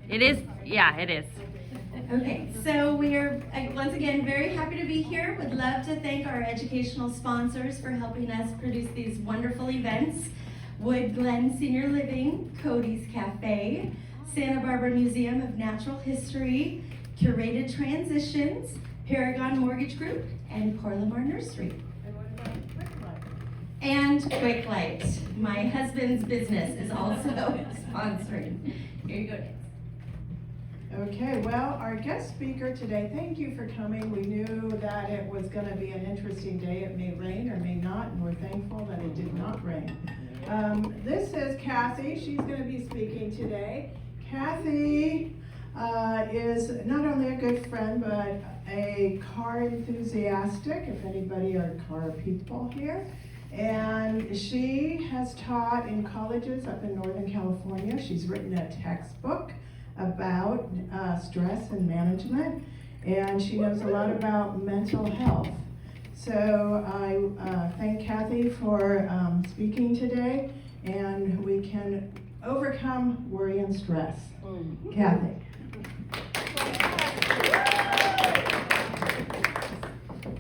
It is, yeah, it is. Okay, so we are once again very happy to be here. Would love to thank our educational sponsors for helping us produce these wonderful events. Wood Glen Senior Living, Cody's Cafe, Santa Barbara Museum of Natural History, Curated Transitions, Paragon Mortgage Group, and Porlamar Nursery. And what about QuiqLite? And QuiqLite, my husband's business, is also sponsoring. Here you go, Nancy. Okay, well, our guest speaker today, thank you for coming. We knew that it was going to be an interesting day. It may rain or may not, and we're thankful that it did not rain. This is Kathy. She's going to be speaking today. Kathy is not only a good friend, but a car enthusiastic, if anybody are car people here. And she has taught in colleges up in Northern California. She's written a textbook about stress and management, and she knows a lot about mental health. So I thank Kathy for speaking today, and we can overcome worry and stress. Kathy.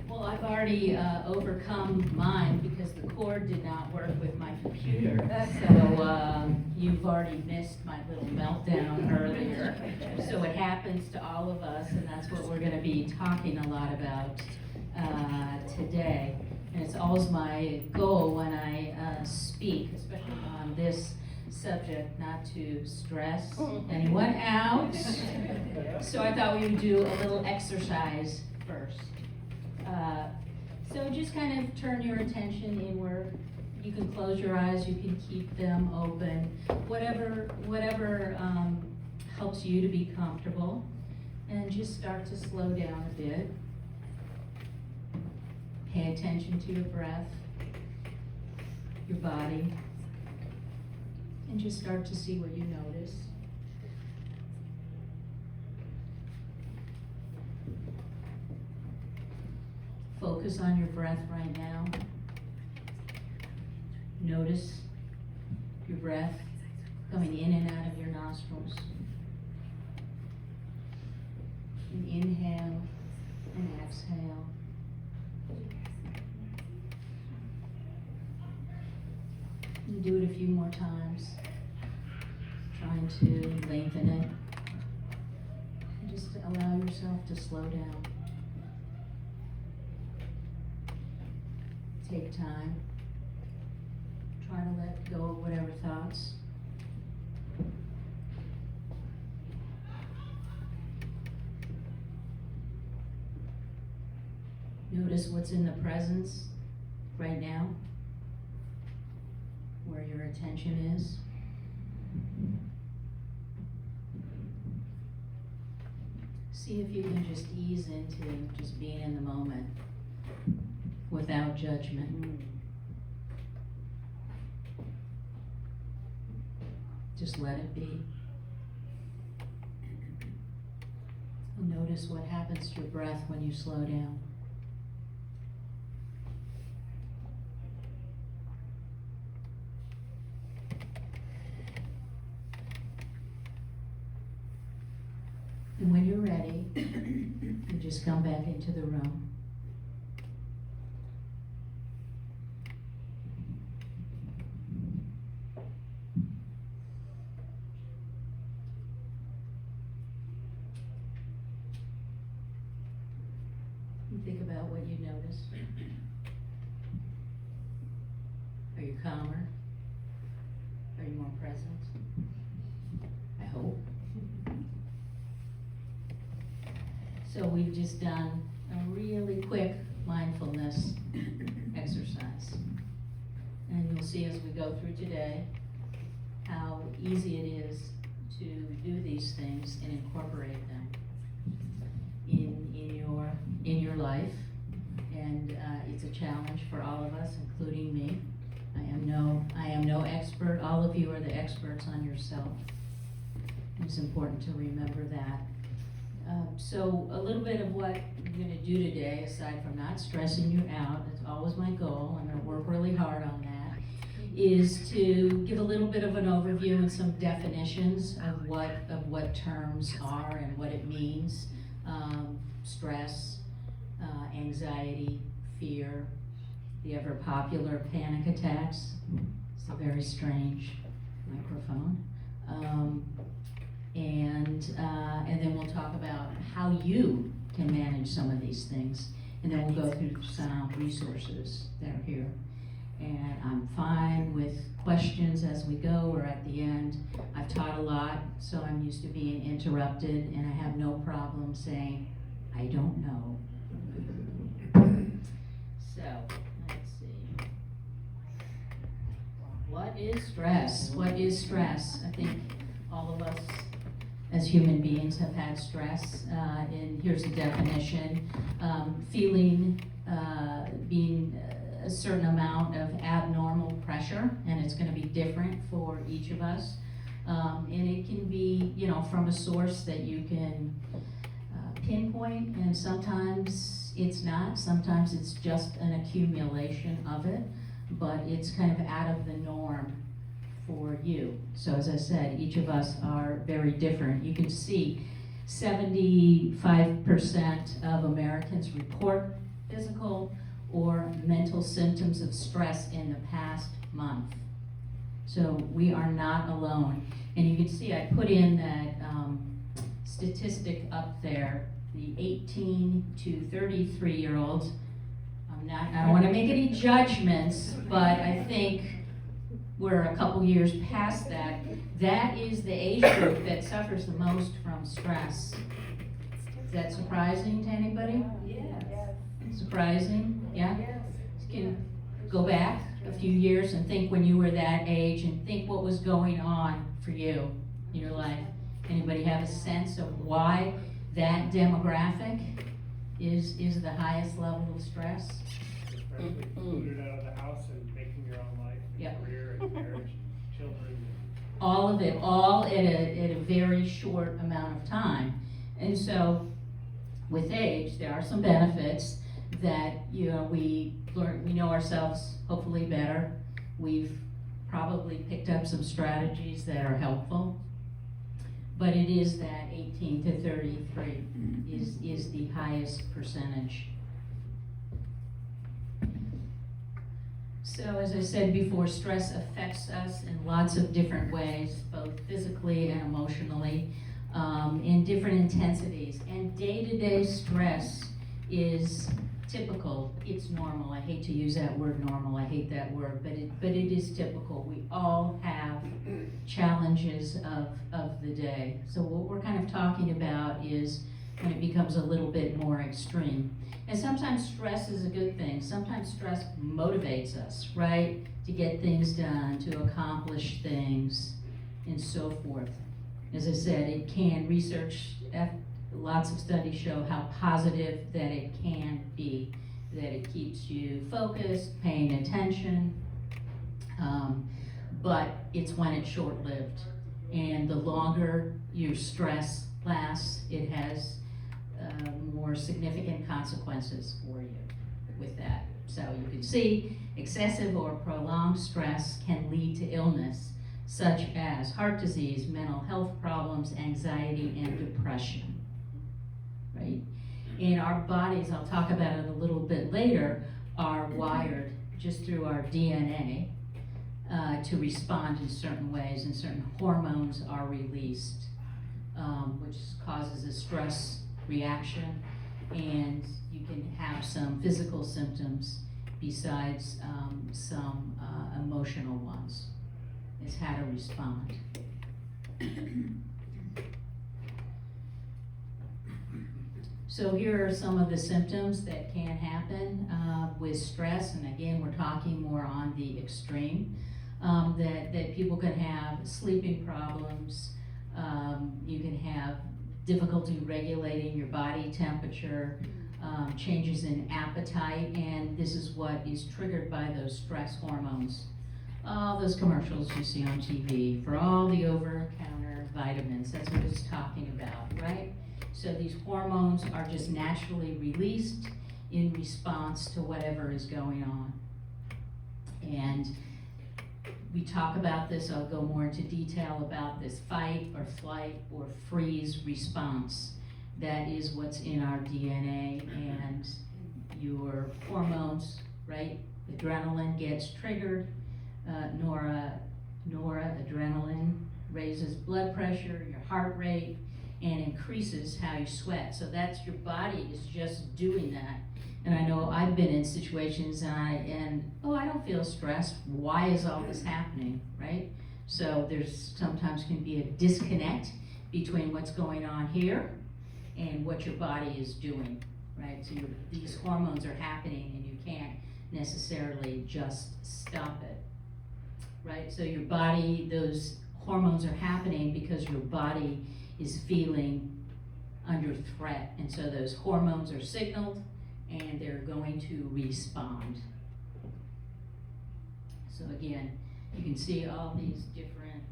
Well, I've already overcome mine because the cord did not work with my computer. So you've already missed my little meltdown earlier. So it happens to all of us, and that's what we're going to be talking a lot about today. And it's always my goal when I speak, especially on this subject, not to stress anyone out. So I thought we would do a little exercise first. So just kind of turn your attention inward. You can close your eyes, you can keep them open, whatever helps you to be comfortable, and just start to slow down a bit. Pay attention to your breath, your body, and just start to see what you notice. Focus on your breath right now. Notice your breath coming in and out of your nostrils. And inhale and exhale. And do it a few more times, trying to lengthen it. And just allow yourself to slow down. Take time. Try to let go of whatever thoughts. Notice what's in the presence right now, where your attention is. See if you can just ease into just being in the moment without judgment. Just let it be. And notice what happens to your breath when you slow down. And when you're ready, you just come back into the room. And think about what you notice. Are you calmer? Are you more present? I hope. So we've just done a really quick mindfulness exercise. And you'll see as we go through today how easy it is to do these things and incorporate them in your life. And it's a challenge for all of us, including me. I am no expert. All of you are the experts on yourself. It's important to remember that. So a little bit of what I'm going to do today, aside from not stressing you out, that's always my goal, I'm going to work really hard on that, is to give a little bit of an overview and some definitions of what terms are and what it means. Stress, anxiety, fear, the ever popular panic attacks. It's a very strange microphone. And then we'll talk about how you can manage some of these things. And then we'll go through some resources that are here. And I'm fine with questions as we go or at the end. I've taught a lot, so I'm used to being interrupted, and I have no problem saying, I don't know. So, let's see. What is stress? What is stress? I think all of us as human beings have had stress, and here's a definition. Feeling, being a certain amount of abnormal pressure, and it's going to be different for each of us. And it can be, from a source that you can pinpoint, and sometimes it's not. Sometimes it's just an accumulation of it, but it's kind of out of the norm for you. So as I said, each of us are very different. You can see 75% of Americans report physical or mental symptoms of stress in the past month. So we are not alone. And you can see I put in that statistic up there, the 18 to 33-year-olds. I don't want to make any judgments, but I think we're a couple years past that. That is the age group that suffers the most from stress. Is that surprising to anybody? Yes. Surprising? Yeah? You can go back a few years and think when you were that age and think what was going on for you in your life. Anybody have a sense of why that demographic is the highest level of stress? Especially booted out of the house and making your own life, and Yep. career and marriage, children. All of it, all at a very short amount of time. And so, with age, there are some benefits that, we learn, we know ourselves hopefully better. We've probably picked up some strategies that are helpful. But it is that 18 to 33 is the highest percentage. So as I said before, stress affects us in lots of different ways, both physically and emotionally, in different intensities. And day-to-day stress is typical. It's normal. I hate to use that word normal. I hate that word, but it is typical. We all have challenges of the day. So what we're kind of talking about is when it becomes a little bit more extreme. And sometimes stress is a good thing. Sometimes stress motivates us, right? To get things done, to accomplish things, and so forth. As I said, it can, lots of studies show how positive that it can be, that it keeps you focused, paying attention, but it's when it's short-lived. And the longer your stress lasts, it has more significant consequences for you with that. So you can see excessive or prolonged stress can lead to illness, such as heart disease, mental health problems, anxiety, and depression, right? And our bodies, I'll talk about it a little bit later, are wired just through our DNA to respond in certain ways, and certain hormones are released, which causes a stress reaction, and you can have some physical symptoms besides some emotional ones. Is how to respond. So here are some of the symptoms that can happen with stress, and again, we're talking more on the extreme, that people can have sleeping problems, you can have difficulty regulating your body temperature, changes in appetite, and this is what is triggered by those stress hormones. All those commercials you see on TV for all the over-the-counter vitamins, that's what it's talking about, right? So these hormones are just naturally released in response to whatever is going on. And we talk about this, I'll go more into detail about this fight or flight or freeze response. That is what's in our DNA, and your hormones, right? Adrenaline gets triggered, noradrenaline raises blood pressure, your heart rate, and increases how you sweat. So that's your body is just doing that. And I know I've been in situations and I don't feel stressed. Why is all this happening, right? So there's sometimes can be a disconnect between what's going on here and what your body is doing, right? So these hormones are happening and you can't necessarily just stop it, right? So your body, those hormones are happening because your body is feeling under threat. And so those hormones are signaled and they're going to respond. So again, you can see all these different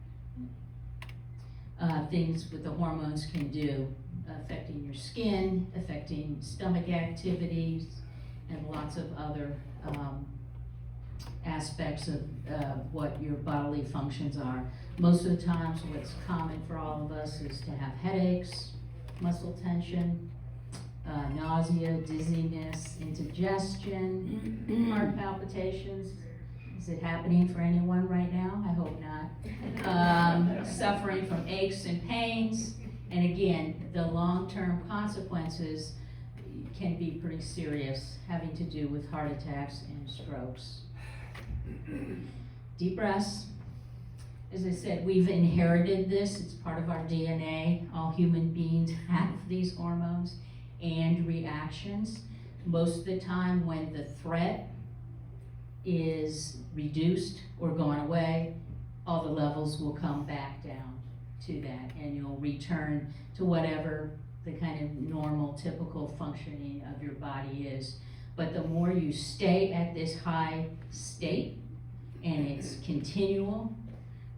things what the hormones can do, affecting your skin, affecting stomach activities, and lots of other aspects of what your bodily functions are. Most of the times what's common for all of us is to have headaches, muscle tension, nausea, dizziness, indigestion, heart palpitations. Is it happening for anyone right now? I hope not. Suffering from aches and pains. And again, the long-term consequences can be pretty serious, having to do with heart attacks and strokes. Deep breaths. As I said, we've inherited this. It's part of our DNA. All human beings have these hormones and reactions. Most of the time when the threat is reduced or gone away, all the levels will come back down to that, and you'll return to whatever the kind of normal, typical functioning of your body is. But the more you stay at this high state, and it's continual,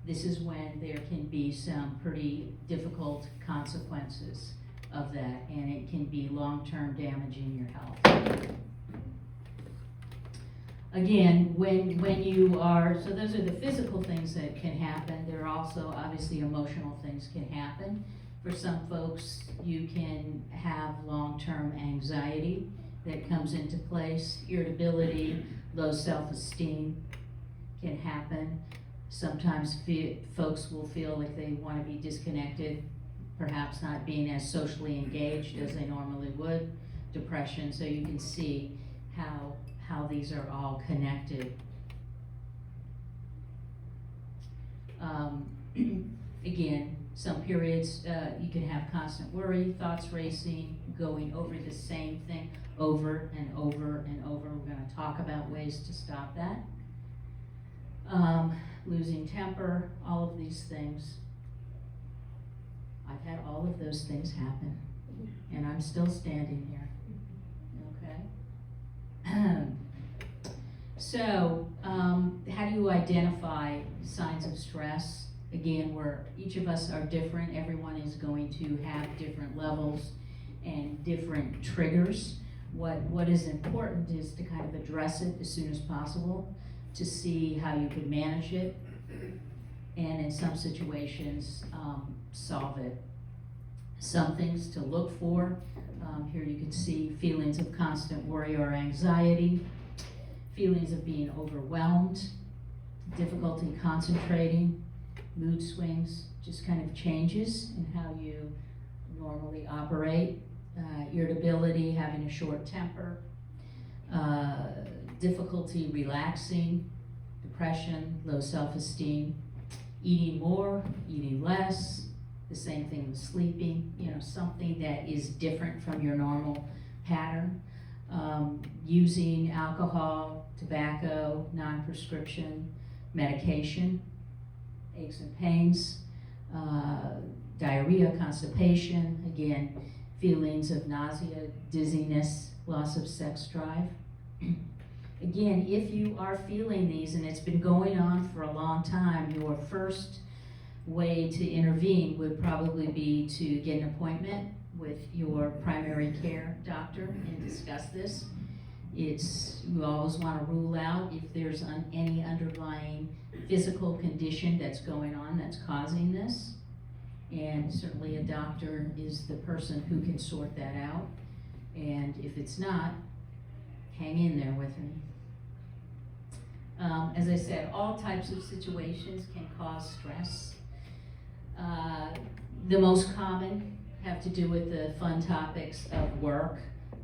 this is when there can be some pretty difficult consequences of that, and it can be long-term damaging your health. Again, when you are, so those are the physical things that can happen. There are also obviously emotional things can happen. For some folks, you can have long-term anxiety that comes into place, irritability, low self-esteem can happen. Sometimes folks will feel like they want to be disconnected, perhaps not being as socially engaged as they normally would, depression. So you can see how these are all connected. Again, some periods you can have constant worry, thoughts racing, going over the same thing over and over and over. We're going to talk about ways to stop that. Losing temper, all of these things. I've had all of those things happen, and I'm still standing here. Okay? So, how do you identify signs of stress? Again, each of us are different. Everyone is going to have different levels and different triggers. What is important is to kind of address it as soon as possible, to see how you can manage it, and in some situations, solve it. Some things to look for. Here you can see feelings of constant worry or anxiety, feelings of being overwhelmed, difficulty concentrating, mood swings, just kind of changes in how you normally operate, irritability, having a short temper, difficulty relaxing, depression, low self-esteem, eating more, eating less, the same thing with sleeping, something that is different from your normal pattern. Using alcohol, tobacco, non-prescription medication, aches and pains, diarrhea, constipation, again, feelings of nausea, dizziness, loss of sex drive. Again, if you are feeling these and it's been going on for a long time, your first way to intervene would probably be to get an appointment with your primary care doctor and discuss this. You always want to rule out if there's any underlying physical condition that's going on that's causing this. And certainly a doctor is the person who can sort that out. And if it's not, hang in there with me. As I said, all types of situations can cause stress. The most common have to do with the fun topics of work,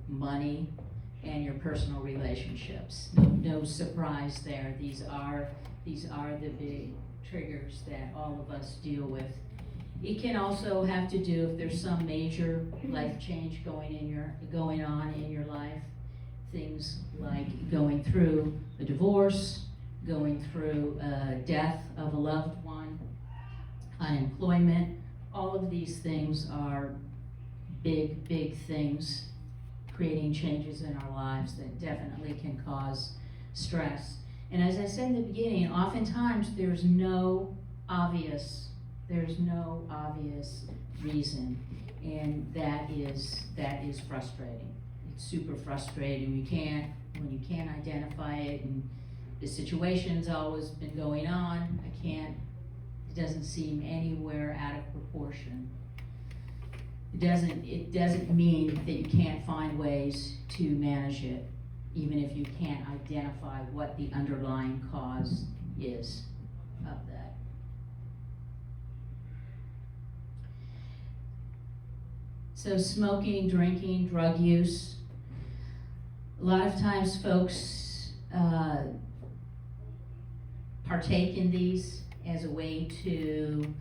money, and your personal relationships. No surprise there. These are the big triggers that all of us deal with. It can also have to do if there's some major life change going on in your life. Things like going through a divorce, going through death of a loved one, unemployment. All of these things are big things creating changes in our lives that definitely can cause stress. And as I said in the beginning, oftentimes there's no obvious reason, and that is frustrating. It's super frustrating. When you can't identify it, and the situation's always been going on, it doesn't seem anywhere out of proportion. It doesn't mean that you can't find ways to manage it, even if you can't identify what the underlying cause is of that. So smoking, drinking, drug use. A lot of times folks partake in these as a way to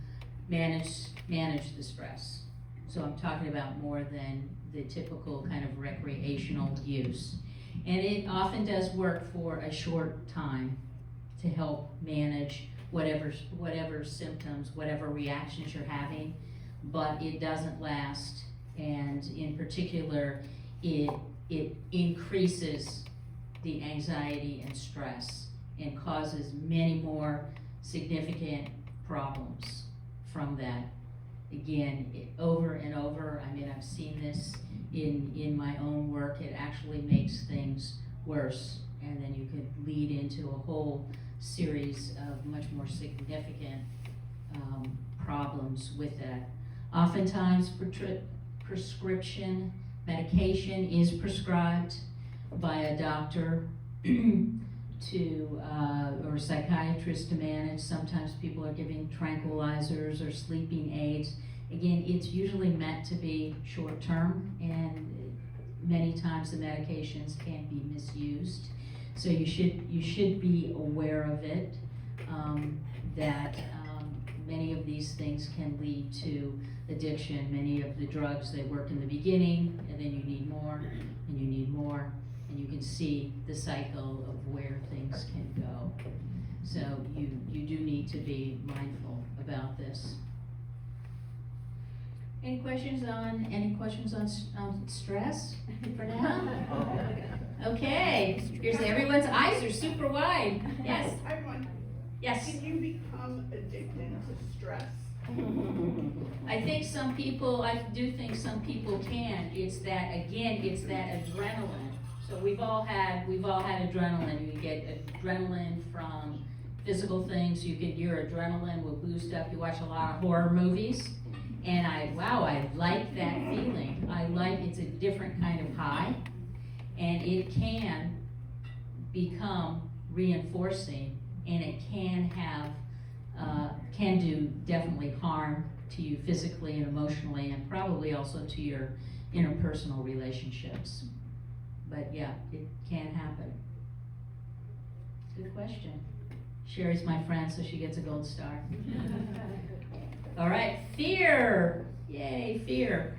manage the stress. So I'm talking about more than the typical kind of recreational use. And it often does work for a short time to help manage whatever symptoms, whatever reactions you're having, but it doesn't last. And in particular, it increases the anxiety and stress and causes many more significant problems from that. Again, over and over, I mean, I've seen this in my own work. It actually makes things worse, and then you could lead into a whole series of much more significant problems with that. Oftentimes, prescription medication is prescribed by a doctor or a psychiatrist to manage. Sometimes people are giving tranquilizers or sleeping aids. Again, it's usually meant to be short term, and many times the medications can be misused. So you should be aware of it, that many of these things can lead to addiction. Many of the drugs, they work in the beginning, and then you need more, and you need more, and you can see the cycle of where things can go. So you do need to be mindful about this. Any questions on stress for now? Okay, here's everyone's eyes are super wide. Yes. I have one. Yes. Can you become addicted to stress? I do think some people can. It's that adrenaline. So we've all had adrenaline. You get adrenaline from physical things. Your adrenaline will boost up. You watch a lot of horror movies, and I like that feeling. It's a different kind of high, and it can become reinforcing, and it can do definitely harm to you physically and emotionally, and probably also to your interpersonal relationships. But yeah, it can happen. Good question. Sherry's my friend, so she gets a gold star. All right, fear. Yay, fear.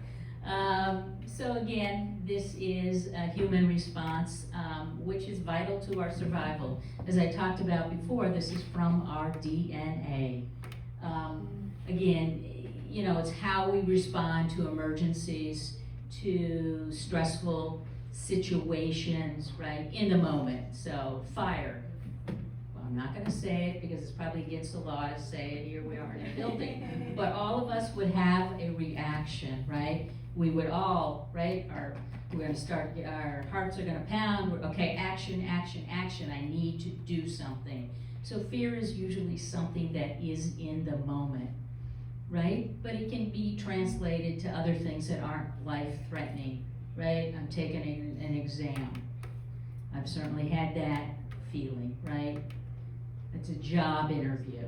So again, this is a human response, which is vital to our survival. As I talked about before, this is from our DNA. Again, it's how we respond to emergencies, to stressful situations, right, in the moment. So fire. Well, I'm not going to say it because it's probably against the law to say it. Here we are in a building. But all of us would have a reaction, right? We would all, right, we're going to start, our hearts are going to pound. Okay, action, action, action. I need to do something. So fear is usually something that is in the moment, right? But it can be translated to other things that aren't life-threatening, right? I'm taking an exam. I've certainly had that feeling, right? It's a job interview,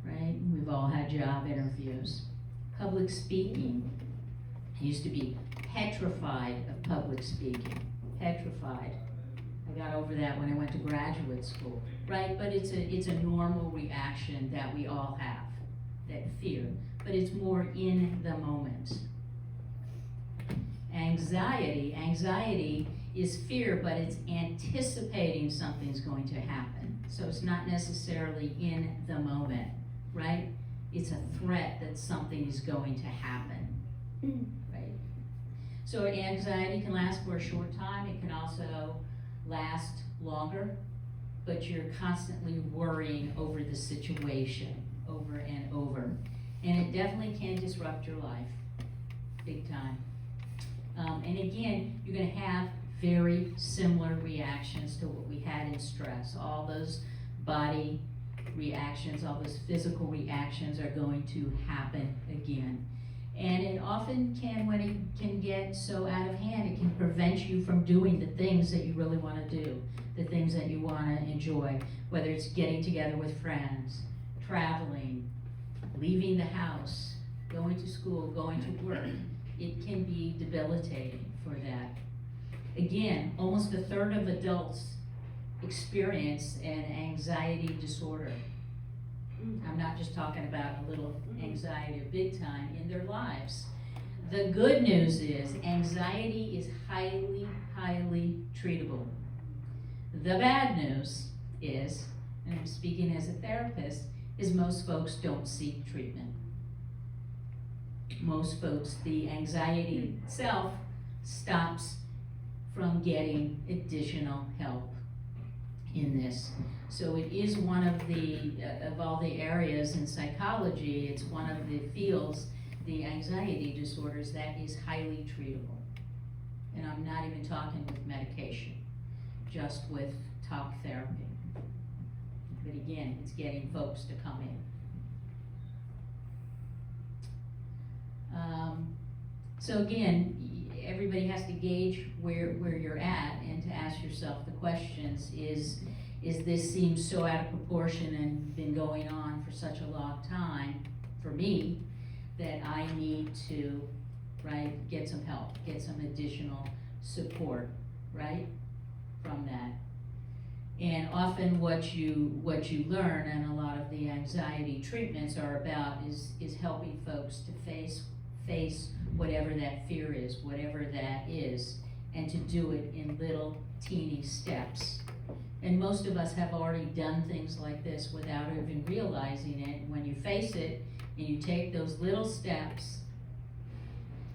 right? We've all had job interviews. Public speaking. I used to be petrified of public speaking, petrified. I got over that when I went to graduate school, right? But it's a normal reaction that we all have, that fear, but it's more in the moment. Anxiety is fear, but it's anticipating something's going to happen. So it's not necessarily in the moment, right? It's a threat that something is going to happen, right? So anxiety can last for a short time. It can also last longer, but you're constantly worrying over the situation over and over. And it definitely can disrupt your life, big time. And again, you're gonna have very similar reactions to what we had in stress. All those body reactions, all those physical reactions are going to happen again. And it often can, when it can get so out of hand, it can prevent you from doing the things that you really want to do, the things that you want to enjoy, whether it's getting together with friends, traveling, leaving the house, going to school, going to work. It can be debilitating for that. Again, almost a third of adults experience an anxiety disorder. I'm not just talking about a little anxiety, a big time in their lives. The good news is anxiety is highly, highly treatable. The bad news is, and I'm speaking as a therapist, is most folks don't seek treatment. Most folks, the anxiety itself stops from getting additional help in this. So it is one of the, of all the areas in psychology, it's one of the fields, the anxiety disorders, that is highly treatable. And I'm not even talking with medication, just with talk therapy. But again, it's getting folks to come in. So again, everybody has to gauge where you're at and to ask yourself the questions, is this seems so out of proportion and been going on for such a long time for me that I need to, right, get some help, get some additional support, right, from that. And often what you learn, and a lot of the anxiety treatments are about, is helping folks to face whatever that fear is, whatever that is, and to do it in little teeny steps. And most of us have already done things like this without even realizing it. When you face it and you take those little steps,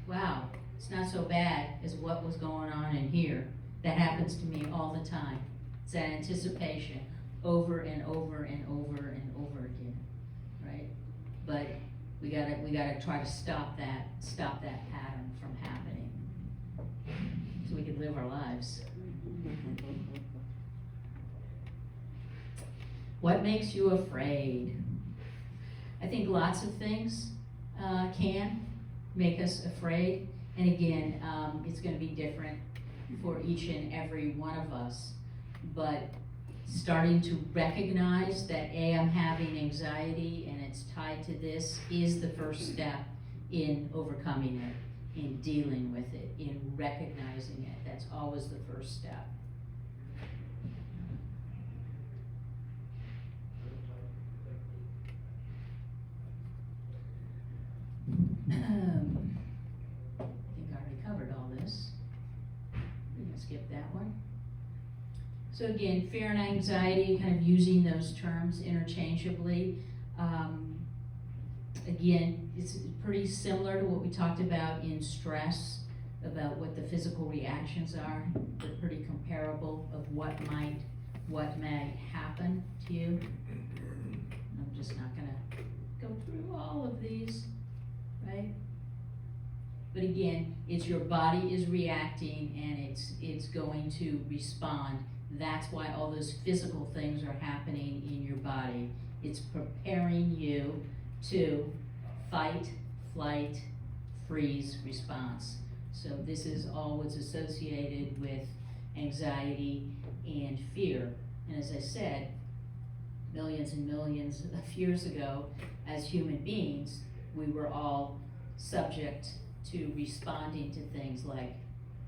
wow, it's not so bad as what was going on in here. That happens to me all the time. It's that anticipation over and over and over and over again, right? But we gotta try to stop that pattern from happening so we can live our lives. What makes you afraid? I think lots of things can make us afraid. And again, it's gonna be different for each and every one of us. But starting to recognize that I'm having anxiety and it's tied to this is the first step in overcoming it, in dealing with it, in recognizing it. That's always the first step. I think I already covered all this. We can skip that one. So again, fear and anxiety, kind of using those terms interchangeably. Again, it's pretty similar to what we talked about in stress, about what the physical reactions are. They're pretty comparable of what may happen to you. I'm just not gonna go through all of these, right? But again, it's your body is reacting and it's going to respond That's why all those physical things are happening in your body. It's preparing you to fight, flight, freeze response. So this is all what's associated with anxiety and fear. And as I said, millions and millions of years ago, as human beings, we were all subject to responding to things like,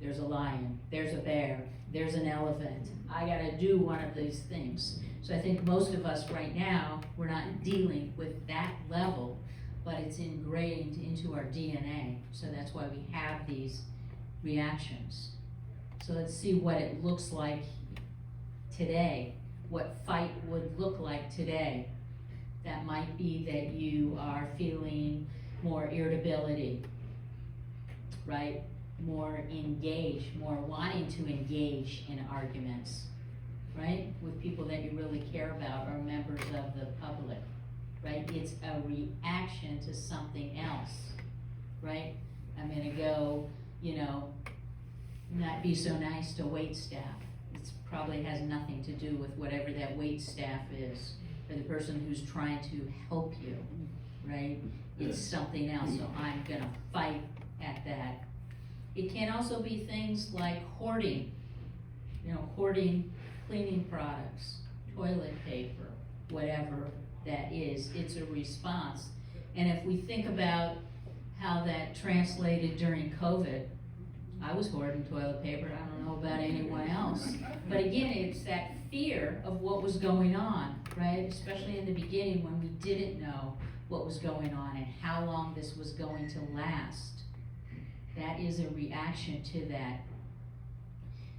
there's a lion, there's a bear, there's an elephant, I gotta do one of these things. So I think most of us right now, we're not dealing with that level, but it's ingrained into our DNA. So that's why we have these reactions. So let's see what it looks like today, what fight would look like today. That might be that you are feeling more irritability, right? More engaged, more wanting to engage in arguments, right? With people that you really care about or members of the public, right? It's a reaction to something else, right? I'm gonna go, not be so nice to wait staff. It probably has nothing to do with whatever that wait staff is, or the person who's trying to help you, right? It's something else, so I'm gonna fight at that. It can also be things like hoarding, hoarding cleaning products, toilet paper, whatever that is. It's a response. And if we think about how that translated during COVID, I was hoarding toilet paper, I don't know about anyone else. But again, it's that fear of what was going on, right? Especially in the beginning when we didn't know what was going on and how long this was going to last. That is a reaction to that.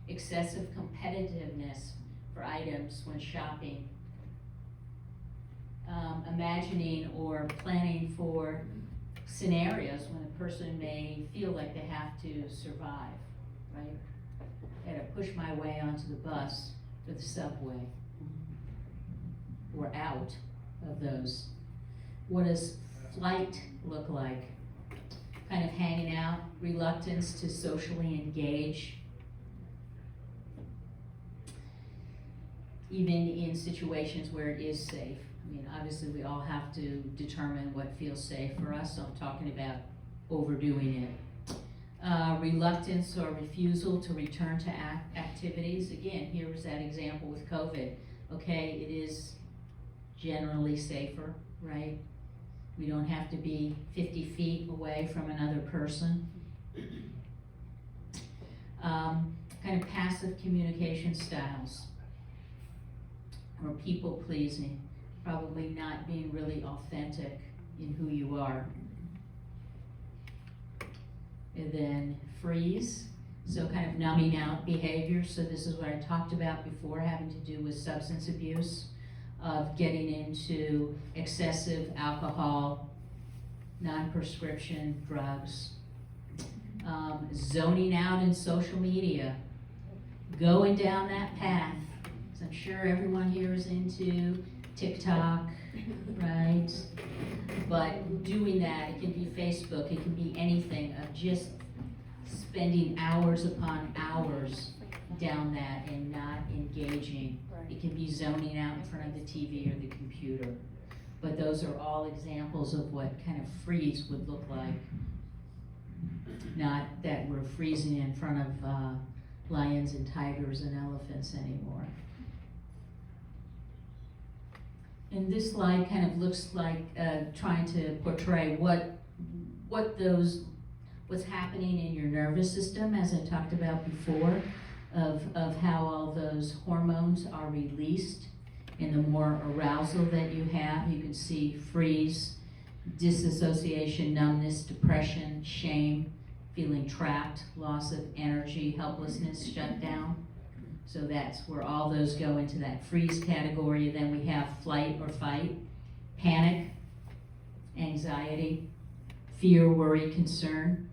Excessive competitiveness for items when shopping. Imagining or planning for scenarios when a person may feel like they have to survive, right? I gotta push my way onto the bus or the subway or out of those. What does flight look like? Kind of hanging out, reluctance to socially engage. Even in situations where it is safe. I mean, obviously we all have to determine what feels safe for us, so I'm talking about overdoing it. Reluctance or refusal to return to activities. Again, here was that example with COVID. Okay, it is generally safer, right? We don't have to be 50 feet away from another person. Kind of passive communication styles, or people pleasing, probably not being really authentic in who you are. And then freeze, so kind of numbing out behavior. So this is what I talked about before, having to do with substance abuse, of getting into excessive alcohol, non-prescription drugs, zoning out in social media, going down that path. So I'm sure everyone here is into TikTok, right? But doing that, it can be Facebook, it can be anything, of just spending hours upon hours down that and not engaging. It can be zoning out in front of the TV or the computer. But those are all examples of what kind of freeze would look like. Not that we're freezing in front of lions and tigers and elephants anymore. And this slide kind of looks like trying to portray what's happening in your nervous system, as I talked about before, of how all those hormones are released. And the more arousal that you have, you can see freeze, disassociation, numbness, depression, shame, feeling trapped, loss of energy, helplessness, shutdown. So that's where all those go into that freeze category. Then we have flight or fight, panic, anxiety, fear, worry, concern,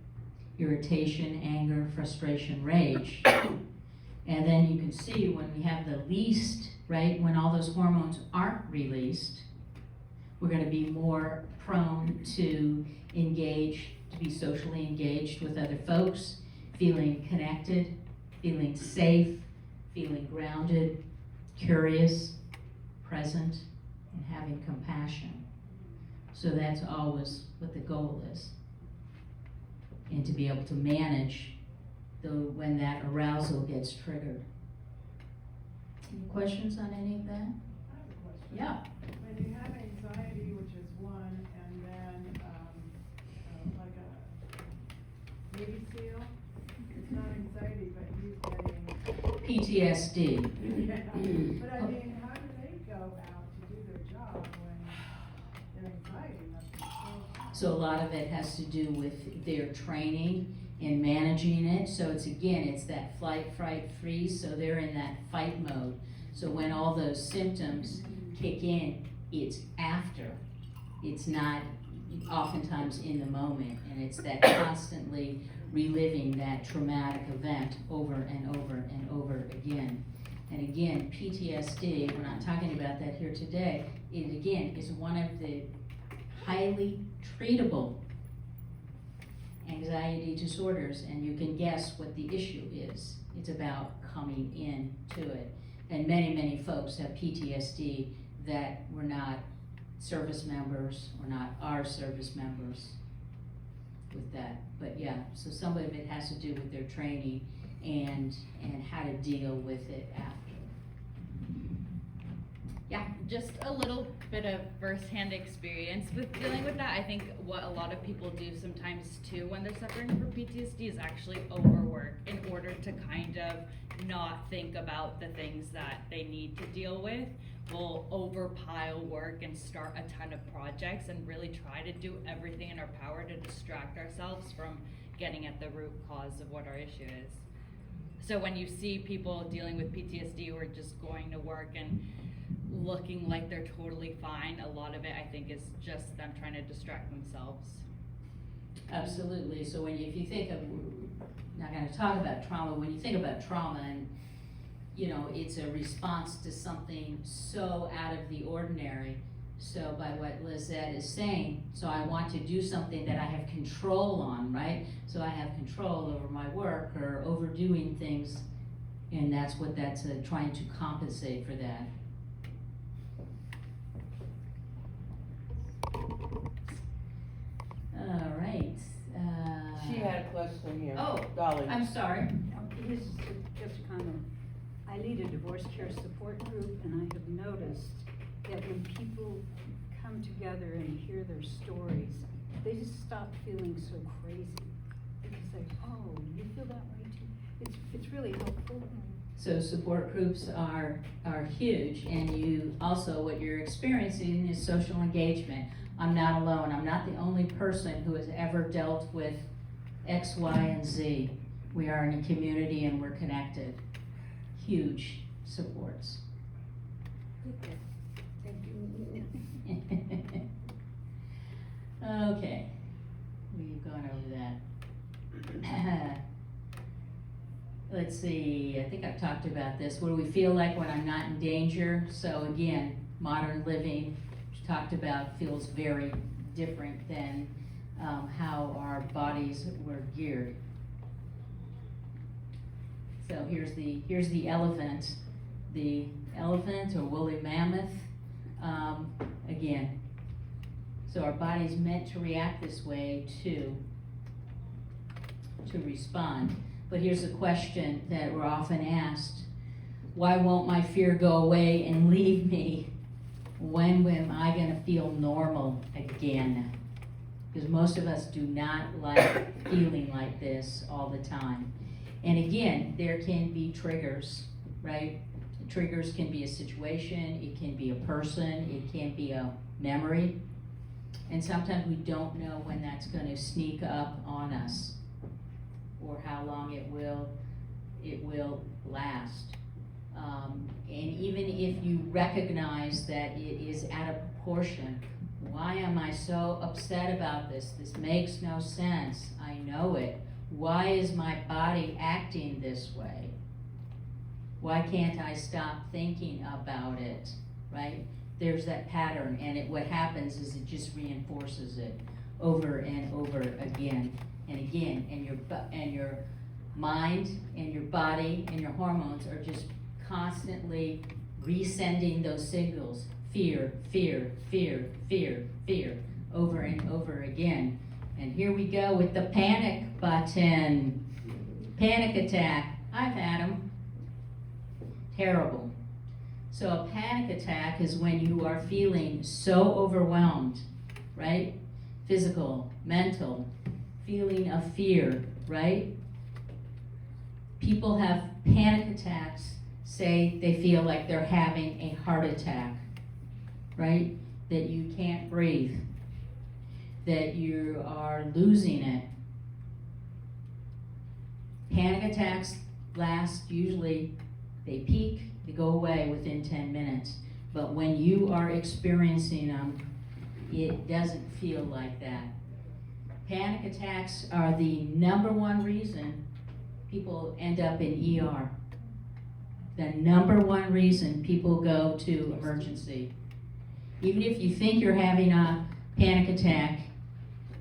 irritation, anger, frustration, rage. And then you can see when we have the least, right, when all those hormones aren't released, we're going to be more prone to engage, to be socially engaged with other folks, feeling connected, feeling safe, feeling grounded, curious, present, and having compassion. So that's always what the goal is. And to be able to manage when that arousal gets triggered. Any questions on any of that? I have a question. Yeah. When you have anxiety, which is one, and then, like a Navy SEAL, it's not anxiety, but he's getting. PTSD. Yeah, but I mean, how do they go out to do their job when their anxiety must be so high? So a lot of it has to do with their training in managing it. So it's that flight, fright, freeze. So they're in that fight mode. So when all those symptoms kick in, it's after. It's not oftentimes in the moment. And it's that constantly reliving that traumatic event over and over and over again. And again, PTSD, we're not talking about that here today, it again is one of the highly treatable anxiety disorders, and you can guess what the issue is. It's about coming into it. And many, many folks have PTSD that were not service members or not our service members with that. But yeah, so some of it has to do with their training and how to deal with it after. Yeah, just a little bit of firsthand experience with dealing with that. I think what a lot of people do sometimes too when they're suffering from PTSD is actually overwork in order to kind of not think about the things that they need to deal with. We'll overpile work and start a ton of projects and really try to do everything in our power to distract ourselves from getting at the root cause of what our issue is. So when you see people dealing with PTSD who are just going to work and looking like they're totally fine, a lot of it I think is just them trying to distract themselves. Absolutely. So if you think of, we're not going to talk about trauma, when you think about trauma and it's a response to something so out of the ordinary. So by what Lizette is saying, so I want to do something that I have control on, right? So I have control over my work or overdoing things, and that's trying to compensate for that. All right. She had a question here. Oh, Dolly. I'm sorry. This is just kind of, I lead a divorce care support group, and I have noticed that when people come together and hear their stories, they just stop feeling so crazy. Because oh, you feel that way too? It's really helpful. So support groups are huge, and you also, what you're experiencing is social engagement. I'm not alone. I'm not the only person who has ever dealt with X, Y, and Z. We are in a community and we're connected. Huge supports. Okay, we've gone over that. Let's see, I think I've talked about this. What do we feel like when I'm not in danger? So again, modern living, which we talked about, feels very different than how our bodies were geared. So here's the elephant. The elephant or woolly mammoth, again. So our body's meant to react this way to respond. But here's a question that we're often asked. Why won't my fear go away and leave me? When am I gonna feel normal again? Because most of us do not like feeling like this all the time. And again, there can be triggers, right? Triggers can be a situation, it can be a person, it can be a memory. And sometimes we don't know when that's gonna sneak up on us or how long it will last. And even if you recognize that it is out of proportion, why am I so upset about this? This makes no sense. I know it. Why is my body acting this way? Why can't I stop thinking about it, right? There's that pattern, and what happens is it just reinforces it over and over again and again, and your mind and your body and your hormones are just constantly resending those signals, fear, fear, fear, fear, fear, over and over again. And here we go with the panic button. Panic attack. I've had them. Terrible. So a panic attack is when you are feeling so overwhelmed, right? Physical, mental, feeling of fear, right? People have panic attacks, say they feel like they're having a heart attack, right? That you can't breathe, that you are losing it. Panic attacks last, usually they peak, they go away within 10 minutes. But when you are experiencing them, it doesn't feel like that. Panic attacks are the #1 reason people end up in ER. The #1 reason people go to emergency. Even if you think you're having a panic attack,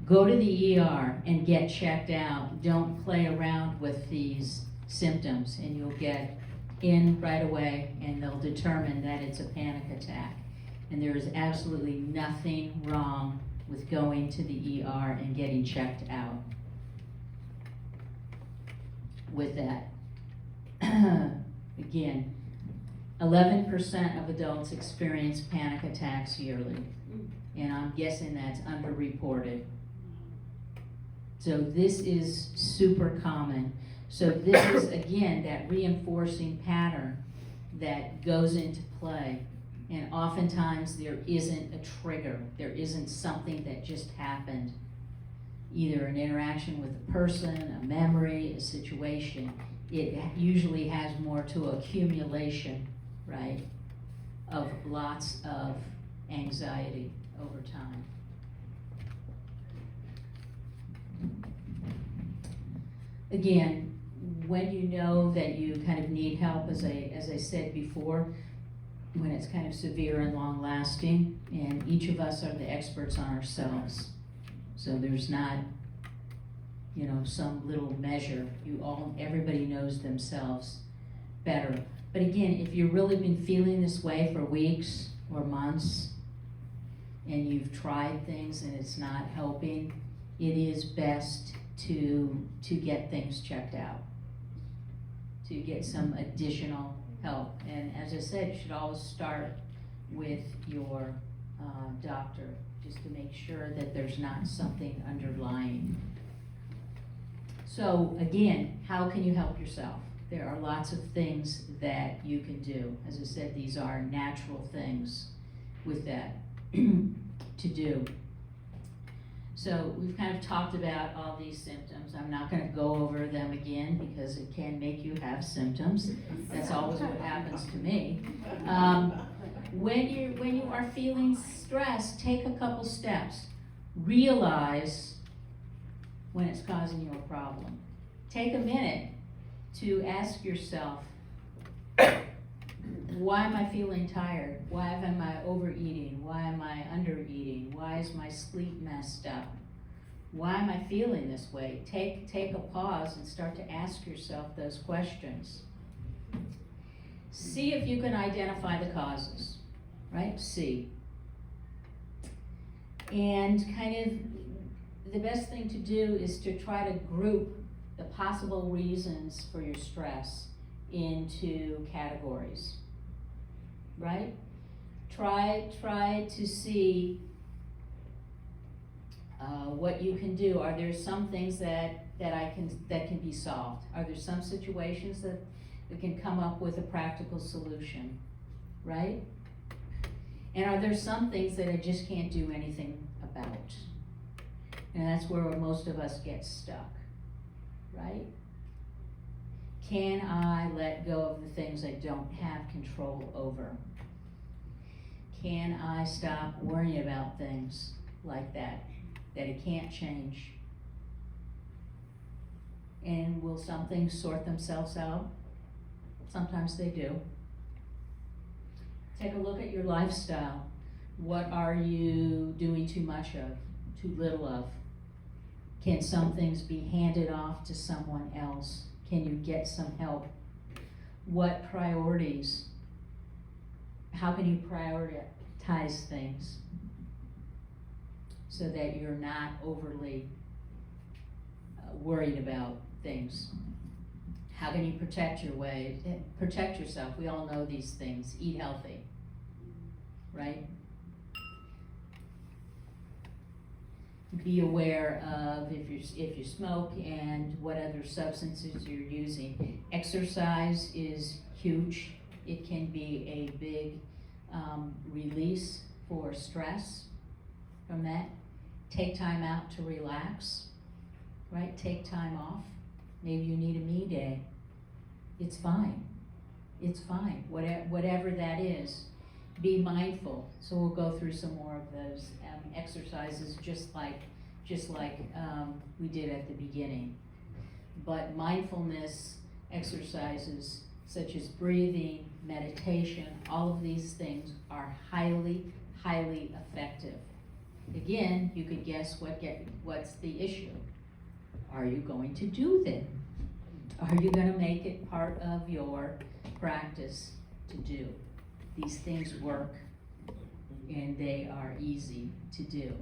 go to the ER and get checked out. Don't play around with these symptoms, and you'll get in right away, and they'll determine that it's a panic attack. And there is absolutely nothing wrong with going to the ER and getting checked out with that. Again, 11% of adults experience panic attacks yearly, and I'm guessing that's underreported. So this is super common. So this is, again, that reinforcing pattern that goes into play. And oftentimes there isn't a trigger. There isn't something that just happened. Either an interaction with a person, a memory, a situation. It usually has more to accumulation, right, of lots of anxiety over time. Again, when you know that you kind of need help, as I said before, when it's kind of severe and long lasting, and each of us are the experts on ourselves. So there's not, some little measure. Everybody knows themselves better. But again, if you've really been feeling this way for weeks or months, and you've tried things and it's not helping, it is best to get things checked out, to get some additional help. And as I said, you should always start with your doctor, just to make sure that there's not something underlying. So again, how can you help yourself? There are lots of things that you can do. As I said, these are natural things with that to do. So we've kind of talked about all these symptoms. I'm not going to go over them again because it can make you have symptoms. That's always what happens to me. When you are feeling stressed, take a couple steps. Realize when it's causing you a problem. Take a minute to ask yourself, why am I feeling tired? Why am I overeating? Why am I undereating? Why is my sleep messed up? Why am I feeling this way? Take a pause and start to ask yourself those questions. See if you can identify the causes, right? See. And kind of the best thing to do is to try to group the possible reasons for your stress into categories, right? Try to see what you can do. Are there some things that can be solved? Are there some situations that can come up with a practical solution, right? And are there some things that I just can't do anything about? And that's where most of us get stuck, right? Can I let go of the things I don't have control over? Can I stop worrying about things like that I can't change? And will some things sort themselves out? Sometimes they do. Take a look at your lifestyle. What are you doing too much of, too little of? Can some things be handed off to someone else? Can you get some help what priorities, how can you prioritize things so that you're not overly worried about things? How can you protect yourself? We all know these things. Eat healthy, right? Be aware of if you smoke and what other substances you're using. Exercise is huge. It can be a big release for stress from that. Take time out to relax, right? Take time off. Maybe you need a me day. It's fine. It's fine. Whatever that is. Be mindful. So we'll go through some more of those exercises, just like we did at the beginning. But mindfulness exercises such as breathing, meditation, all of these things are highly, highly effective. Again, you could guess what's the issue. Are you going to do them? Are you going to make it part of your practice to do? These things work and they are easy to do.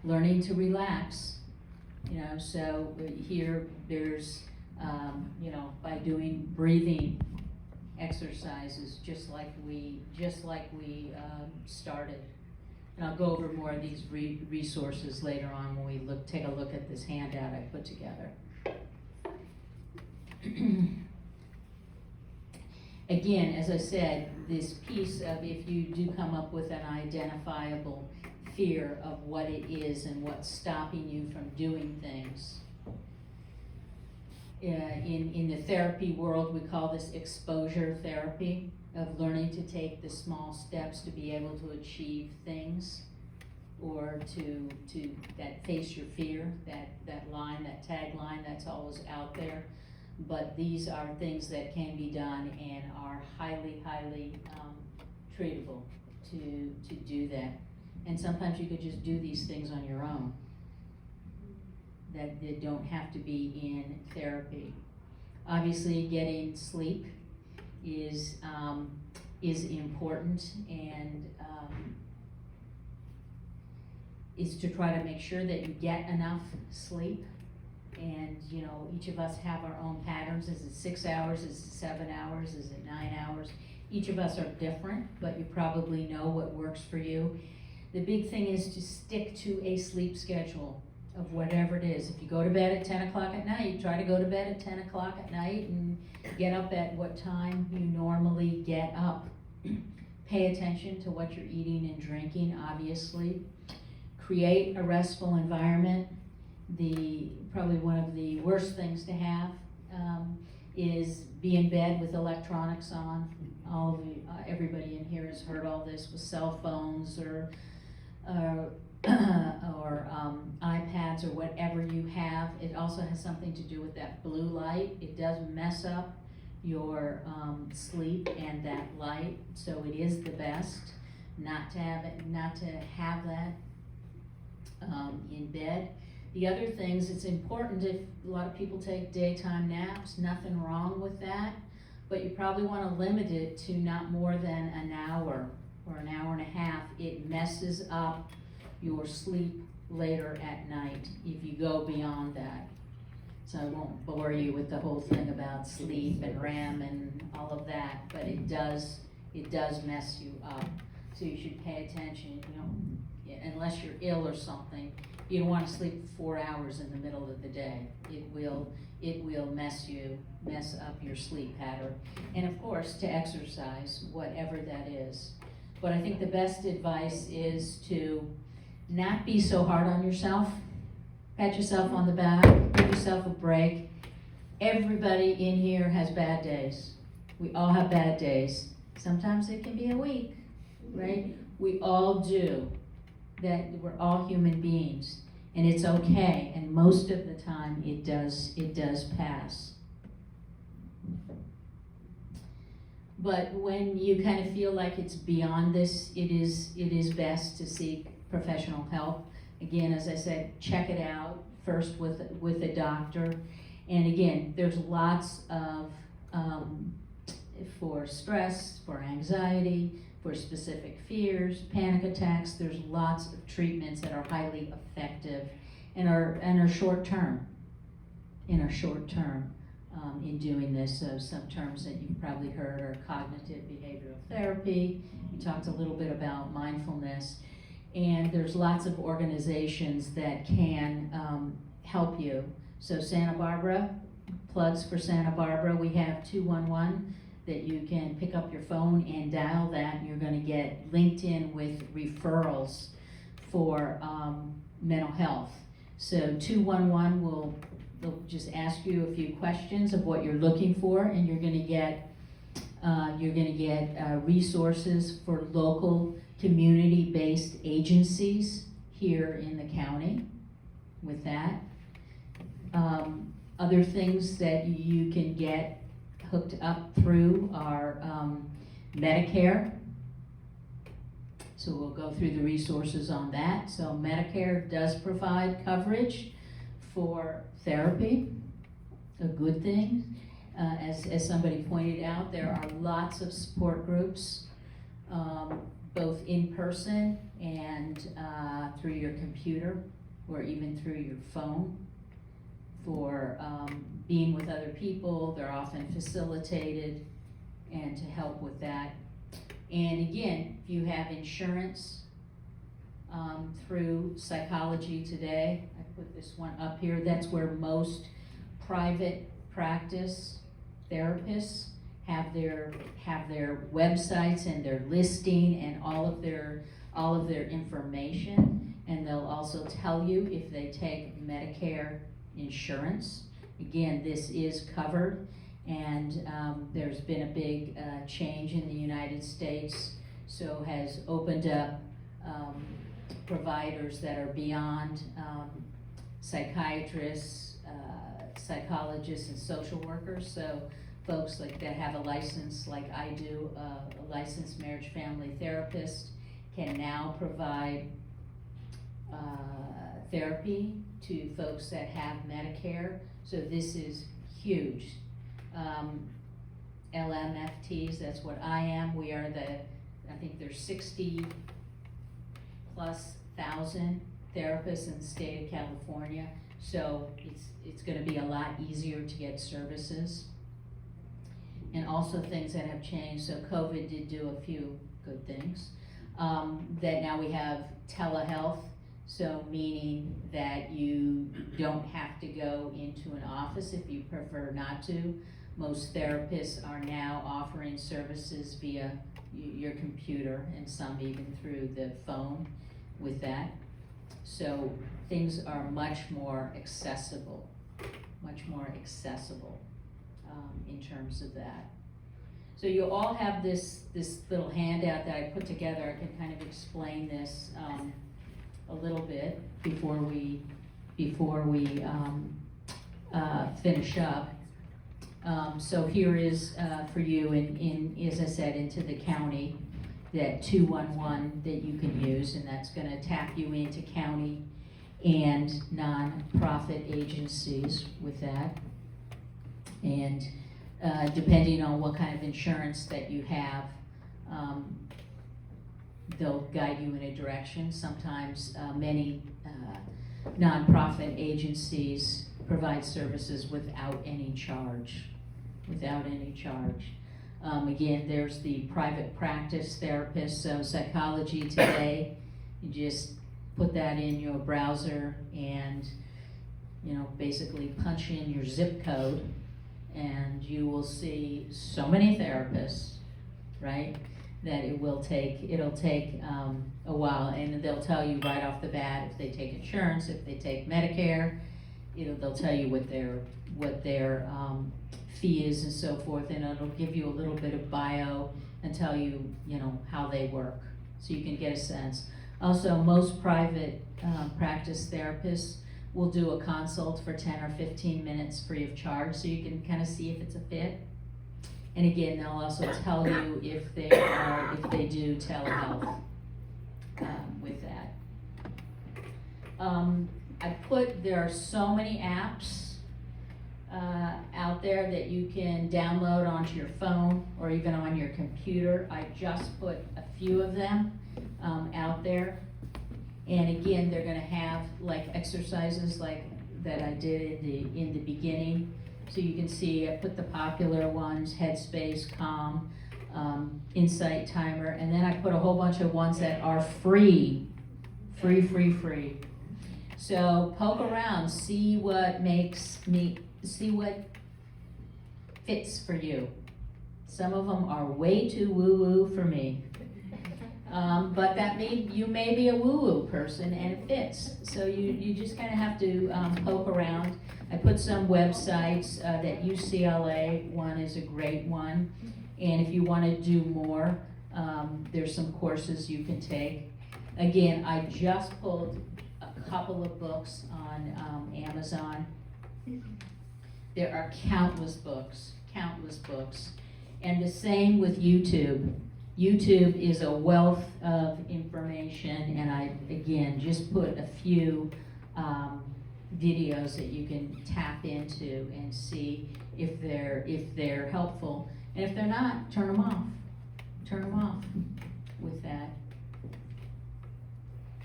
Learning to relax, so here there's, by doing breathing exercises just like we started. And I'll go over more of these resources later on when we take a look at this handout I put together. Again, as I said, this piece of if you do come up with an identifiable fear of what it is and what's stopping you from doing things. In the therapy world, we call this exposure therapy, of learning to take the small steps to be able to achieve things, or to that face your fear, that line, that tagline that's always out there. But these are things that can be done and are highly, highly treatable to do that. And sometimes you could just do these things on your own, that they don't have to be in therapy. Obviously, getting sleep is important, and is to try to make sure that you get enough sleep. And each of us have our own patterns. Is it 6 hours? Is it 7 hours? Is it 9 hours? Each of us are different, but you probably know what works for you. The big thing is to stick to a sleep schedule of whatever it is. If you go to bed at 10 o'clock at night, try to go to bed at 10 o'clock at night and get up at what time you normally get up. Pay attention to what you're eating and drinking, obviously. Create a restful environment. Probably one of the worst things to have is be in bed with electronics on. Everybody in here has heard all this with cell phones or iPads or whatever you have. It also has something to do with that blue light. It does mess up your sleep and that light, so it is the best not to have that in bed. The other things, it's important if a lot of people take daytime naps, nothing wrong with that, but you probably want to limit it to not more than an hour or an hour and a half. It messes up your sleep later at night if you go beyond that. So I won't bore you with the whole thing about sleep and REM and all of that, but it does mess you up. So you should pay attention, unless you're ill or something. You don't want to sleep 4 hours in the middle of the day. It will mess up your sleep pattern. And of course, to exercise, whatever that is. But I think the best advice is to not be so hard on yourself. Pat yourself on the back, give yourself a break. Everybody in here has bad days. We all have bad days. Sometimes it can be a week, right? We all do. That we're all human beings, and it's okay, and most of the time it does pass. But when you kind of feel like it's beyond this, it is best to seek professional help. Again, as I said, check it out first with a doctor, And again, there's lots of, for stress, for anxiety, for specific fears, panic attacks, there's lots of treatments that are highly effective and are short term, in doing this. So some terms that you've probably heard are cognitive behavioral therapy. We talked a little bit about mindfulness, and there's lots of organizations that can help you. So Santa Barbara, plugs for Santa Barbara, we have 211 that you can pick up your phone and dial that, and you're gonna get linked in with referrals for mental health. So 211 they'll just ask you a few questions of what you're looking for, and you're gonna get resources for local community-based agencies here in the county with that. Other things that you can get hooked up through are Medicare. So we'll go through the resources on that. So Medicare does provide coverage for therapy, a good thing. As somebody pointed out, there are lots of support groups, both in person and through your computer or even through your phone for being with other people. They're often facilitated and to help with that. And again, if you have insurance through Psychology Today, I put this one up here, that's where most private practice therapists have their websites and their listing and all of their information, and they'll also tell you if they take Medicare insurance. Again, this is covered, and there's been a big change in the United States, so has opened up providers that are beyond psychiatrists, psychologists, and social workers. So folks like that have a license, like I do, a licensed marriage family therapist, can now provide therapy to folks that have Medicare. So this is huge. LMFTs, that's what I am. We are I think there's 60+ thousand therapists in the state of California. So it's gonna be a lot easier to get services. And also things that have changed. So COVID did do a few good things. That now we have telehealth. So meaning that you don't have to go into an office if you prefer not to. Most therapists are now offering services via your computer, and some even through the phone with that. So things are much more accessible in terms of that. So you all have this little handout that I put together. I can kind of explain this a little bit before we finish up. So here is for you in as I said, into the county, that 211 that you can use, and that's going to tap you into county and non-profit agencies with that. And depending on what kind of insurance that you have, they'll guide you in a direction. Sometimes many nonprofit agencies provide services without any charge. Again, there's the private practice therapist. So Psychology Today, you just put that in your browser and basically punch in your zip code, and you will see so many therapists, right? That it'll take a while, and they'll tell you right off the bat if they take insurance, if they take Medicare. They'll tell you what their fee is and so forth, and it'll give you a little bit of bio and tell you how they work, so you can get a sense. Also, most private practice therapists will do a consult for 10 or 15 minutes free of charge, so you can kind of see if it's a fit. And again, they'll also tell you if they do telehealth with that. There are so many apps out there that you can download onto your phone or even on your computer. I just put a few of them out there. And again, they're gonna have like exercises like that I did in the beginning. So you can see I put the popular ones, Headspace, Calm, Insight Timer, and then I put a whole bunch of ones that are free. So poke around, see what fits for you. Some of them are way too woo-woo for me. But you may be a woo-woo person and it fits. So you just kind of have to poke around. I put some websites, that UCLA one is a great one. And if you want to do more, there's some courses you can take. Again, I just pulled a couple of books on Amazon. There are countless books. And the same with YouTube. YouTube is a wealth of information, and I, again, just put a few videos that you can tap into and see if they're helpful. And if they're not, turn them off with that.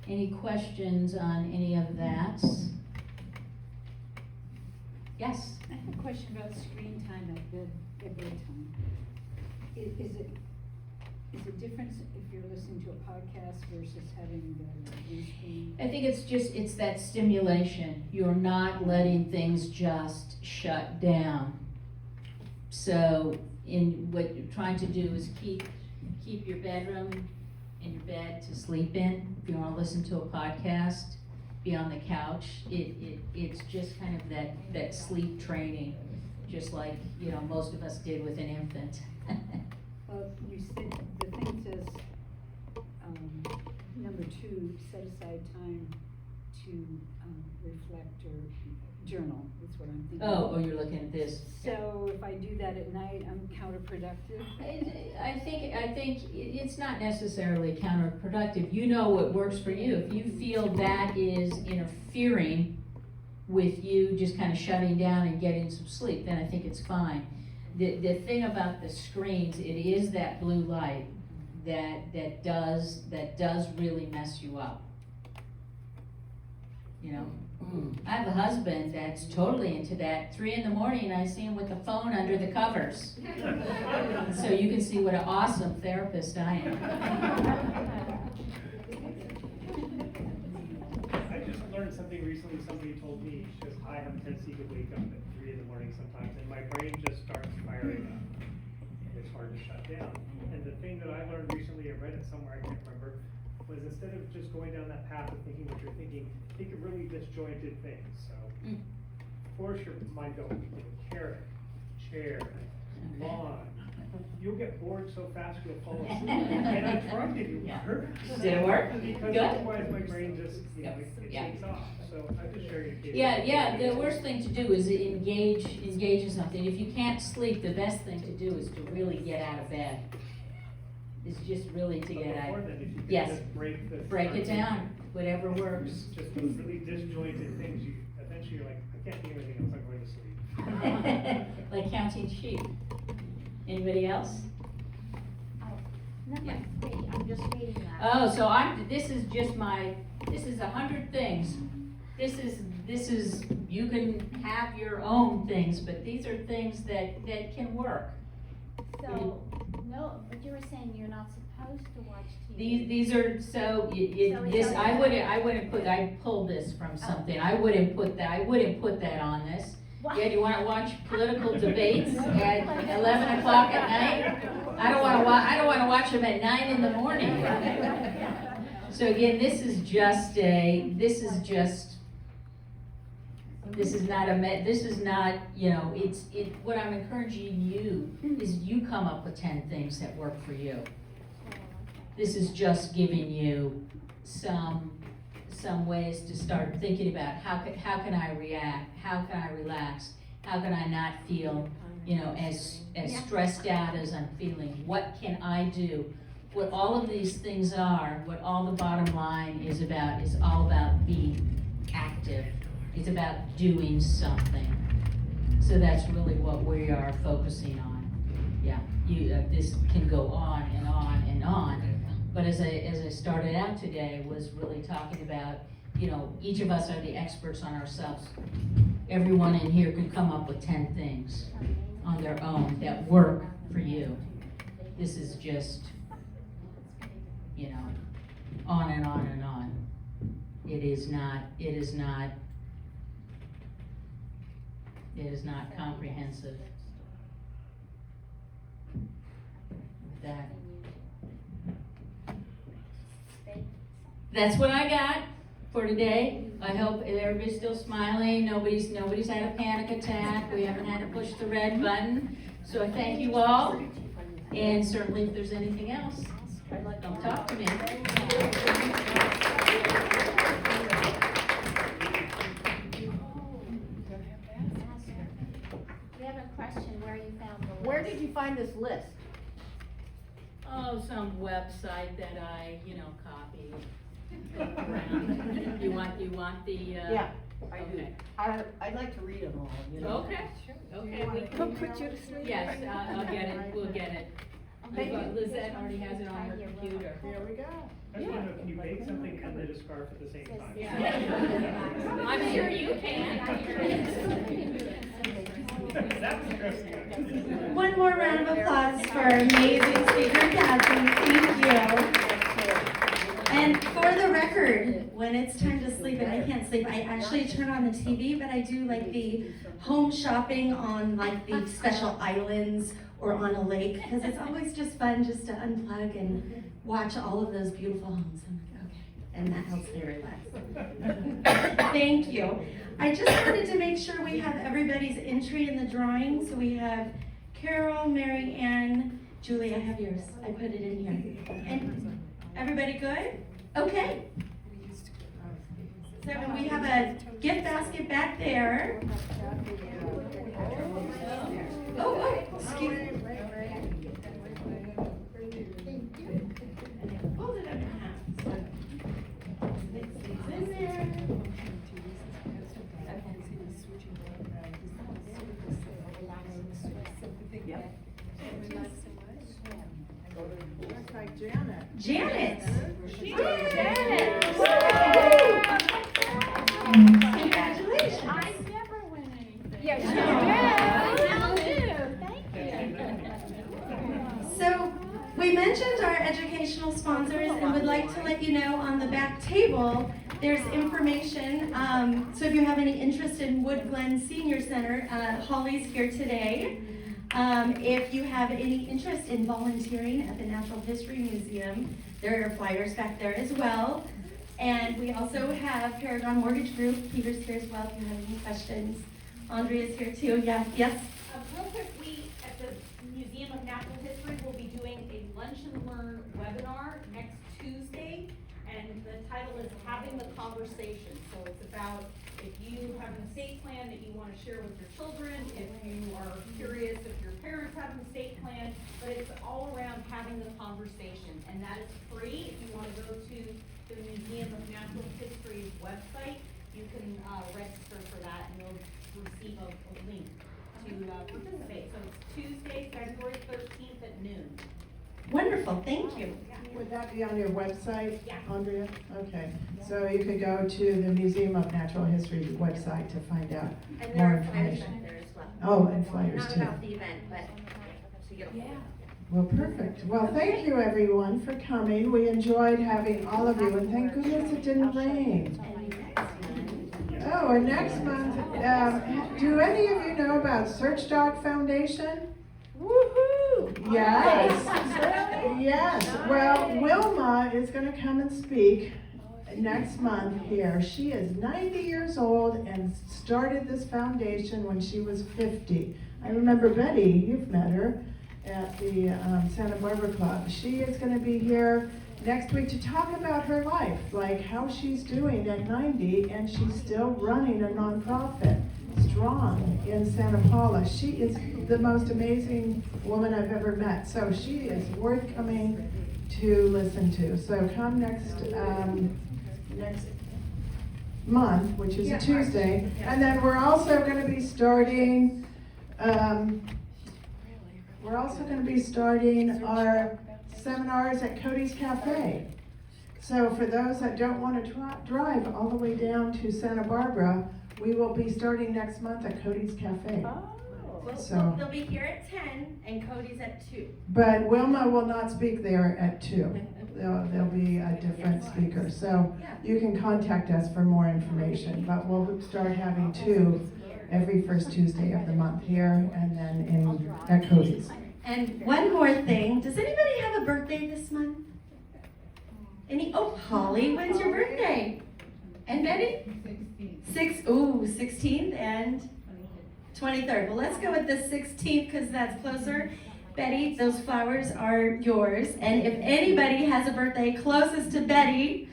Any questions on any of that? Yes? I have a question about screen time at bedtime. Is it different if you're listening to a podcast versus having the news screen? I think it's that stimulation. You're not letting things just shut down. So what you're trying to do is keep your bedroom and your bed to sleep in. If you want to listen to a podcast, be on the couch. It's just kind of that sleep training, just like most of us did with an infant. Well, you said the thing says, number 2, set aside time to reflect or journal. That's what I'm thinking. Oh, you're looking at this. So if I do that at night, I'm counterproductive. I think it's not necessarily counterproductive. You know what works for you. If you feel that is interfering with you just kind of shutting down and getting some sleep, then I think it's fine. The thing about the screens, it is that blue light that does really mess you up. I have a husband that's totally into that. 3 in the morning, I see him with the phone under the covers. So you can see what an awesome therapist I am. I just learned something recently. Somebody told me, she says, I have a tendency to wake up at 3 in the morning sometimes, and my brain just starts firing up. It's hard to shut down. And the thing that I learned recently, I read it somewhere, I can't remember, was instead of just going down that path of thinking what you're thinking, think of really disjointed things. So force your mind to go carrot, chair, lawn. You'll get bored so fast you'll fall asleep. And I tried to do more. Did it work? Because Good. otherwise my brain just, it takes off. So I'm just sharing it. Yeah, the worst thing to do is engage in something. If you can't sleep, the best thing to do is to really get out of bed. Is just really to get out. Then, if you can Yes. just Break it down, whatever works. Just those really disjointed things, eventually you're like, I can't do anything else, I'm going to sleep. Like counting sheep. Anybody else? Number 3, I'm just reading that. Oh, so this is 100 things. This is, you can have your own things, but these are things that can work. So, no, but you were saying you're not supposed to watch TV. These are, I pulled this from something. I wouldn't put that on this. What? Yeah, do you wanna watch political debates at 11 o'clock at night? I don't wanna watch them at 9 in the morning. So again, this is not, what I'm encouraging you is you come up with 10 things that work for you. This is just giving you some ways to start thinking about how can I react, how can I relax, how can I not feel, as stressed out as I'm feeling. What can I do? What all of these things are, what all the bottom line is all about being active. It's about doing something. So that's really what we are focusing on. Yeah, this can go on and on and on. But as I started out today, was really talking about, each of us are the experts on ourselves. Everyone in here can come up with 10 things on their own that work for you. This is just, on and on and on. It is not comprehensive. With that. That's what I got for today. I hope everybody's still smiling. Nobody's had a panic attack. We haven't had to push the red button. So I thank you all. And certainly if there's anything else, come talk to me. We have a question where you found the list. Where did you find this list? Oh, some website that I, copied around. You want the, Yeah, I do. okay. I'd like to read them all, Okay, okay. Put you to sleep. Yes, I'll get it, we'll get it. Lizette already has it on her computer. Here we go. I just wanna know, can you bake something and knit a scarf at the same time? Yeah. I'm sure you can. That was interesting. One more round of applause for our amazing speaker, Kathy. Thank you. And for the record, when it's time to sleep and I can't sleep, I actually turn on the TV, but I do like the home shopping on like the special islands or on a lake, because it's always just fun just to unplug and watch all of those beautiful homes. I'm like, okay, and that helps me relax. Thank you. I just wanted to make sure we have everybody's entry in the drawing. So we have Carol, Mary Ann, Julie, I have yours. I put it in here. And everybody good? Okay. So we have a gift basket back there. Oh, excuse me. Fold it up in half. Mix these in there. Looks like Janet. Janet. Janet. Congratulations. I never win anything. Yes, you So we mentioned our educational sponsors and would like to let you know on the back table there's information. So if you have any interest in Wood Glen Senior Center, Holly's here today. If you have any interest in volunteering at the Natural History Museum, there are flyers back there as well. And we also have Paragon Mortgage Group. Peter's here as well if you have any questions. Andrea's here too. Yeah, yes. Real quick, we at the Museum of Natural History will be doing a Lunch and Learn webinar next Tuesday, and the title is Having the Conversation. So it's about if you have an estate plan that you want to share with your children, if you are curious if your parents have an estate plan, but it's all around having the conversation, and that is free. If you want to go to the Museum of Natural History's website, you can register for that, and you'll receive a link to participate. So it's Tuesday, February 13th at noon. Wonderful, thank you. Would that be on your website, Yeah. Andrea? Okay, so you could go to the Museum of Natural History website to find out And more there are flyers information. back there as well. Oh, and flyers Not too. about the event, but, so you'll. Well, perfect. Well, thank you everyone for coming. We enjoyed having all of you, and thank goodness it didn't rain. Oh, and next month, do any of you know about Search Dog Foundation? Woohoo! Yes. Yes. Well, Wilma is going to come and speak next month here. She is 90 years old and started this foundation when she was 50. I remember Betty, you've met her, at the Santa Barbara Club. She is going to be here next week to talk about her life, like how she's doing at 90, and she's still running a nonprofit, strong in Santa Paula. She is the most amazing woman I've ever met, so she is worth coming to listen to. So come next month, which is a Tuesday, and then we're also going to be starting We're also gonna be starting our seminars at Cody's Cafe. So for those that don't wanna drive all the way down to Santa Barbara, we will be starting next month at Cody's Cafe. So- They'll be here at 10 and Cody's at 2. But Wilma will not speak there at 2. There'll be a different speaker, so you can contact us for more information, but we'll start having 2 every first Tuesday of the month here and then at Cody's. And one more thing, does anybody have a birthday this month? Holly, when's your birthday? And Betty? 16th and 23rd. Well, let's go with the 16th because that's closer. Betty, those flowers are yours. And if anybody has a birthday closest to Betty,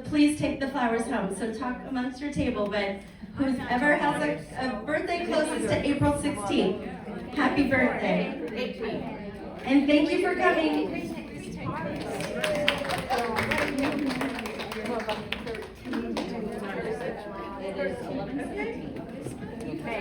please take the flowers home. So talk amongst your table, but whoever has a birthday closest to April 16th, happy birthday. And thank you for coming. It is 11:15. Okay.